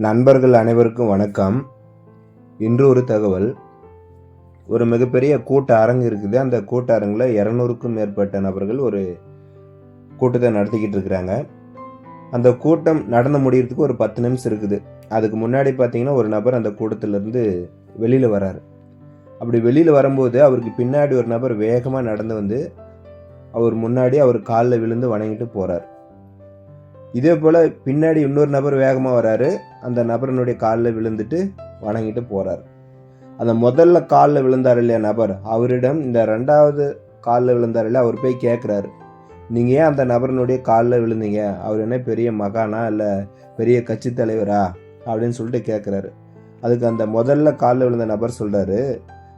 நண்பர்கள் அனைவருக்கும் வணக்கம். இன்று ஒரு தகவல். ஒரு மிகப்பெரிய கூட்ட அரங்கு இருக்குது. அந்த கூட்ட அரங்கில் 200க்கும் மேற்பட்ட நபர்கள் ஒரு கூட்டத்தை நடத்திக்கிட்டு இருக்கிறாங்க. அந்த கூட்டம் நடந்து முடியறதுக்கு ஒரு 10 நிமிஷம் இருக்குது. அதுக்கு முன்னாடி பார்த்தீங்கன்னா ஒரு நபர் அந்த கூட்டத்திலிருந்து வெளியில் வராரு. அப்படி வெளியில் வரும்போது அவருக்கு பின்னாடி ஒரு நபர் வேகமாக நடந்து வந்து அவர் முன்னாடி அவர் காலில் விழுந்து வணங்கிட்டு போகிறார். இதே போல் பின்னாடி இன்னொரு நபர் வேகமாக வராரு. அந்த நபரனுடைய காலில் விழுந்துட்டு வணங்கிட்டு போகிறார். அந்த முதல்ல காலில் விழுந்தார் இல்லையா நபர், அவரிடம் இந்த 2வது காலில் விழுந்தார் இல்லையா, அவர் போய் கேட்குறாரு, நீங்கள் ஏன் அந்த நபரனுடைய காலில் விழுந்தீங்க? அவர் என்ன பெரிய மகானா இல்லை பெரிய கட்சி தலைவரா அப்படின்னு சொல்லிட்டு கேட்குறாரு. அதுக்கு அந்த முதல்ல காலில் விழுந்த நபர் சொல்கிறாரு,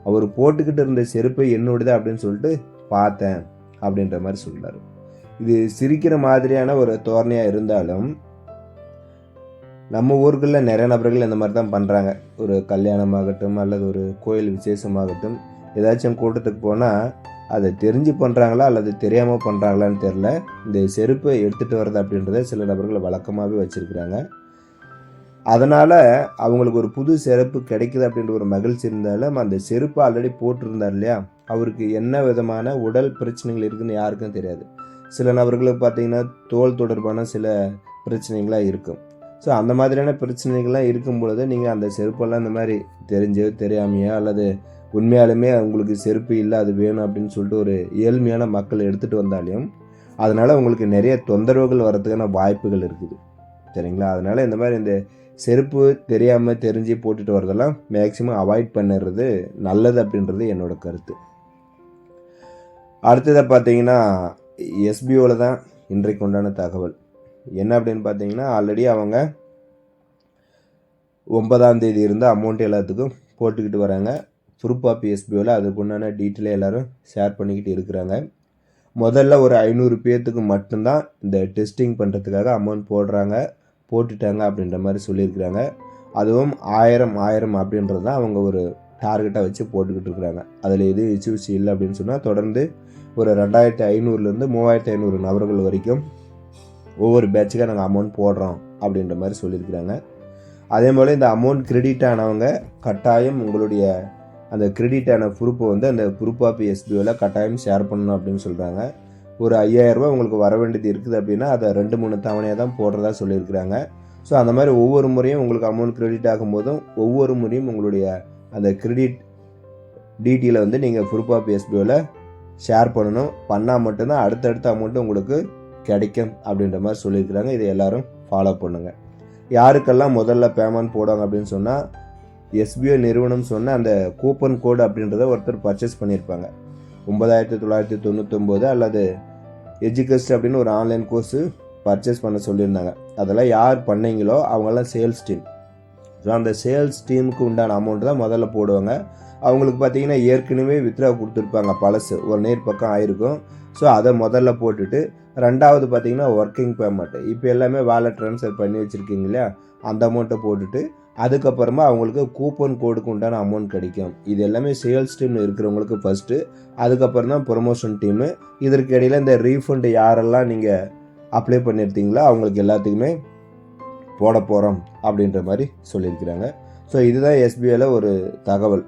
அவர் போட்டுக்கிட்டு இருந்த செருப்பை என்னோடது அப்படின்னு சொல்லிட்டு பார்த்தேன் அப்படின்ற மாதிரி சொல்கிறாரு. இது சிரிக்கிற மாதிரியான ஒரு தோரணையாக இருந்தாலும் நம்ம ஊர்களில் நிறைய நபர்கள் இந்த மாதிரி தான் பண்ணுறாங்க. ஒரு கல்யாணமாகட்டும் அல்லது ஒரு கோயில் விசேஷமாகட்டும், ஏதாச்சும் கூட்டத்துக்கு போனால் அதை தெரிஞ்சு பண்ணுறாங்களா அல்லது தெரியாமல் பண்ணுறாங்களான்னு தெரில, இந்த செருப்பை எடுத்துகிட்டு வர்றது அப்படின்றத சில நபர்கள் வழக்கமாகவே வச்சுருக்கிறாங்க. அதனால் அவங்களுக்கு ஒரு புது செருப்பு கிடைக்குது அப்படின்ற ஒரு மகிழ்ச்சி இருந்தாலும் அந்த செருப்பு ஆல்ரெடி போட்டிருந்தார் இல்லையா, அவருக்கு என்ன விதமான உடல் பிரச்சனைகள் இருக்குதுன்னு யாருக்கும் தெரியாது. சில நபர்களுக்கு பார்த்திங்கன்னா தோல் தொடர்பான சில பிரச்சனைகள்லாம் இருக்கும். ஸோ அந்த மாதிரியான பிரச்சனைகள்லாம் இருக்கும் பொழுது நீங்கள் அந்த செருப்பெல்லாம் இந்த மாதிரி தெரிஞ்சோ தெரியாமையோ அல்லது உண்மையாலுமே உங்களுக்கு செருப்பு இல்லை அது வேணும் அப்படின்னு சொல்லிட்டு ஒரு ஏழ்மையான மக்கள் எடுத்துகிட்டு வந்தாலையும் அதனால் உங்களுக்கு நிறைய தொந்தரவுகள் வர்றதுக்கான வாய்ப்புகள் இருக்குது. சரிங்களா? அதனால் இந்த மாதிரி இந்த செருப்பு தெரியாமல் தெரிஞ்சு போட்டுட்டு வரதெல்லாம் மேக்சிமம் அவாய்ட் பண்ணிடுறது நல்லது அப்படின்றது என்னோட கருத்து. அடுத்ததை பார்த்தீங்கன்னா எஸ்பிஓவில் தான் இன்றைக்கு உண்டான தகவல் என்ன அப்படின்னு பார்த்தீங்கன்னா, ஆல்ரெடி அவங்க 9ஆம் தேதி இருந்து அமௌண்ட் எல்லாத்துக்கும் போட்டுக்கிட்டு வராங்க. ப்ரூஃப் ஆஃப் எஸ்பிஓவில் அதுக்கு உண்டான டீட்டெயிலை எல்லோரும் ஷேர் பண்ணிக்கிட்டு இருக்கிறாங்க. முதல்ல ஒரு 500 பேர்த்துக்கு மட்டும்தான் இந்த டெஸ்டிங் பண்ணுறதுக்காக அமௌண்ட் போட்டுட்டாங்க அப்படின்ற மாதிரி சொல்லியிருக்கிறாங்க. அதுவும் 1000 அப்படின்றது தான் அவங்க ஒரு டார்கெட்டாக வச்சு போட்டுக்கிட்டு இருக்கிறாங்க. அதில் எதுவும் இஷ்யூஸ் இல்லை அப்படின்னு சொன்னால் தொடர்ந்து ஒரு 2500லேருந்து 3500 நபர்கள் வரைக்கும் ஒவ்வொரு பேட்சுக்காக நாங்கள் அமௌண்ட் போடுறோம் அப்படின்ற மாதிரி சொல்லியிருக்கிறாங்க. அதே போல் இந்த அமௌண்ட் கிரெடிட் ஆனவங்க கட்டாயம் உங்களுடைய அந்த கிரெடிட் ஆன ப்ரூஃபை வந்து அந்த ப்ரூஃப் ஆஃப் எஸ்பிஓவில் கட்டாயம் ஷேர் பண்ணணும் அப்படின்னு சொல்கிறாங்க. ஒரு 5000 ரூபா உங்களுக்கு வர வேண்டியது இருக்குது அப்படின்னா அதை 2-3 தவணையாக தான் போடுறதா சொல்லியிருக்கிறாங்க. ஸோ அந்த மாதிரி ஒவ்வொரு முறையும் உங்களுக்கு அமௌண்ட் கிரெடிட் ஆகும்போதும் ஒவ்வொரு முறையும் உங்களுடைய அந்த கிரெடிட் டீட்டெயிலை வந்து நீங்கள் ப்ரூஃப் ஆஃப் எஸ்பிஓவில் ஷேர் பண்ணால் மட்டும்தான் அடுத்தடுத்த அமௌண்ட்டு உங்களுக்கு கிடைக்கும் அப்படின்ற மாதிரி சொல்லியிருக்கிறாங்க. இதை எல்லோரும் ஃபாலோ பண்ணுங்கள். யாருக்கெல்லாம் முதல்ல பேமெண்ட் போடுவாங்க அப்படின்னு சொன்னால், எஸ்பிஓ நிறுவனம் சொன்ன அந்த கூப்பன் கோடு அப்படின்றத ஒருத்தர் பர்ச்சேஸ் பண்ணியிருப்பாங்க. 9999 அல்லது எஜுகஸ்ட் அப்படின்னு ஒரு ஆன்லைன் கோர்ஸு பர்ச்சேஸ் பண்ண சொல்லியிருந்தாங்க. அதெல்லாம் யார் பண்ணீங்களோ அவங்கெல்லாம் சேல்ஸ் டீம். ஸோ அந்த சேல்ஸ் டீமுக்கு உண்டான அமௌண்ட் தான் முதல்ல போடுவாங்க. அவங்களுக்கு பார்த்தீங்கன்னா ஏற்கனவே வித்ட்ரா கொடுத்துருப்பாங்க, பழசு ஒரு நேர் பக்கம் ஆயிருக்கும். ஸோ அதை முதல்ல போட்டுட்டு 2வது பார்த்தீங்கன்னா ஒர்க்கிங் பேமெண்ட்டு, இப்போ எல்லாமே வாலெட் ட்ரான்ஸ்ஃபர் பண்ணி வச்சுருக்கீங்க இல்லையா, அந்த அமௌண்ட்டை போட்டுட்டு அதுக்கப்புறமா அவங்களுக்கு கூப்பன் கோடுக்கு உண்டான அமௌண்ட் கிடைக்கும். இது எல்லாமே சேல்ஸ் டீமில் இருக்கிறவங்களுக்கு ஃபஸ்ட்டு, அதுக்கப்புறம் தான் ப்ரொமோஷன் டீமு. இதற்கு இடையில் இந்த ரீஃபண்டு யாரெல்லாம் நீங்கள் அப்ளை பண்ணியிருந்தீங்களோ அவங்களுக்கு எல்லாத்துக்குமே போட போகிறோம் அப்படின்ற மாதிரி சொல்லியிருக்கிறாங்க. ஸோ இதுதான் எஸ்பிஐயில் ஒரு தகவல்.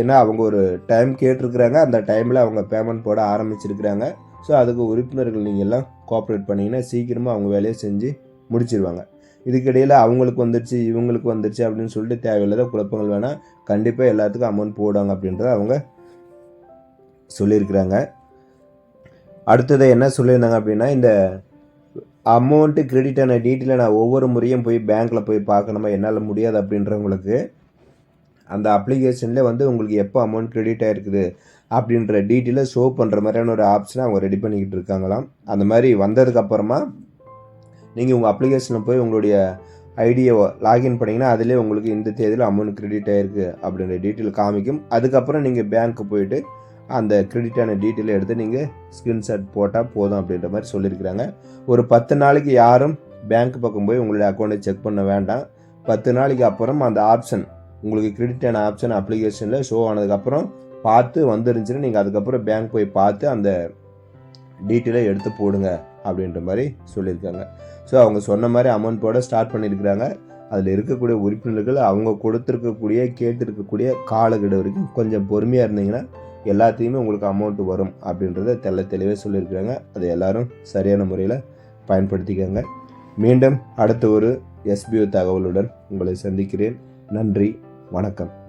ஏன்னா அவங்க ஒரு டைம் கேட்டிருக்கிறாங்க, அந்த டைமில் அவங்க பேமெண்ட் போட ஆரம்பிச்சிருக்கிறாங்க. ஸோ அதுக்கு உறுப்பினர்கள் நீங்கள் எல்லாம் கோஆப்ரேட் பண்ணிங்கன்னா சீக்கிரமாக அவங்க வேலையை செஞ்சு முடிச்சிருவாங்க. இதுக்கிடையில் அவங்களுக்கு வந்துடுச்சு இவங்களுக்கு வந்துடுச்சு அப்படின்னு சொல்லிட்டு தேவையில்லாத குழப்பங்கள் வேணால், கண்டிப்பாக எல்லாத்துக்கும் அமௌண்ட் போடுவாங்க அப்படின்றத அவங்க சொல்லியிருக்கிறாங்க. அடுத்தது என்ன சொல்லியிருந்தாங்க அப்படின்னா, இந்த அமௌண்ட்டு கிரெடிட்டான டீட்டெயிலை நான் ஒவ்வொரு முறையும் போய் பேங்க்கில் போய் பார்க்கணுமா, என்னால் முடியாது அப்படின்றவங்களுக்கு அந்த அப்ளிகேஷனில் வந்து உங்களுக்கு எப்போ அமௌண்ட் கிரெடிட் ஆகிருக்குது அப்படின்ற டீட்டெயிலை ஷோ பண்ணுற மாதிரியான ஒரு ஆப்ஷனை அவங்க ரெடி பண்ணிக்கிட்டு இருக்காங்களாம். அந்த மாதிரி வந்ததுக்கப்புறமா நீங்கள் உங்கள் அப்ளிகேஷனில் போய் உங்களுடைய ஐடியை லாகின் பண்ணிங்கன்னா அதிலே உங்களுக்கு இந்த தேதியில் அமௌண்ட் கிரெடிட் ஆகிருக்கு அப்படின்ற டீட்டெயில் காமிக்கும். அதுக்கப்புறம் நீங்கள் பேங்க்கு போயிட்டு அந்த கிரெடிட்டான டீட்டெயிலை எடுத்து நீங்கள் ஸ்க்ரீன்ஷாட் போட்டால் போதும் அப்படின்ற மாதிரி சொல்லியிருக்கிறாங்க. ஒரு 10 நாளைக்கு யாரும் பேங்க் பக்கம் போய் உங்களுடைய அக்கௌண்ட்டை செக் பண்ண வேண்டாம். 10 நாளைக்கு அப்புறம் அந்த ஆப்ஷன் உங்களுக்கு கிரெடிட்டான ஆப்ஷன் அப்ளிகேஷனில் ஷோ ஆனதுக்கப்புறம் பார்த்து வந்துருந்துச்சுன்னா நீங்கள் அதுக்கப்புறம் பேங்க் போய் பார்த்து அந்த டீட்டெயிலை எடுத்து போடுங்க அப்படின்ற மாதிரி சொல்லியிருக்காங்க. ஸோ அவங்க சொன்ன மாதிரி அமௌண்ட் போட ஸ்டார்ட் பண்ணியிருக்கிறாங்க. அதில் இருக்கக்கூடிய உறுப்பினர்கள் அவங்க கொடுத்துருக்கக்கூடிய கேட்டிருக்கக்கூடிய காலக்கெடு வரைக்கும் கொஞ்சம் பொறுமையாக இருந்தீங்கன்னா எல்லாத்தையுமே உங்களுக்கு அமௌண்ட் வரும் அப்படின்றத தெளிவாக சொல்லியிருக்கிறாங்க. அதை எல்லாரும் சரியான முறையில் பயன்படுத்திக்கோங்க. மீண்டும் அடுத்த ஒரு SBO தகவலுடன் உங்களை சந்திக்கிறேன். நன்றி, வணக்கம்.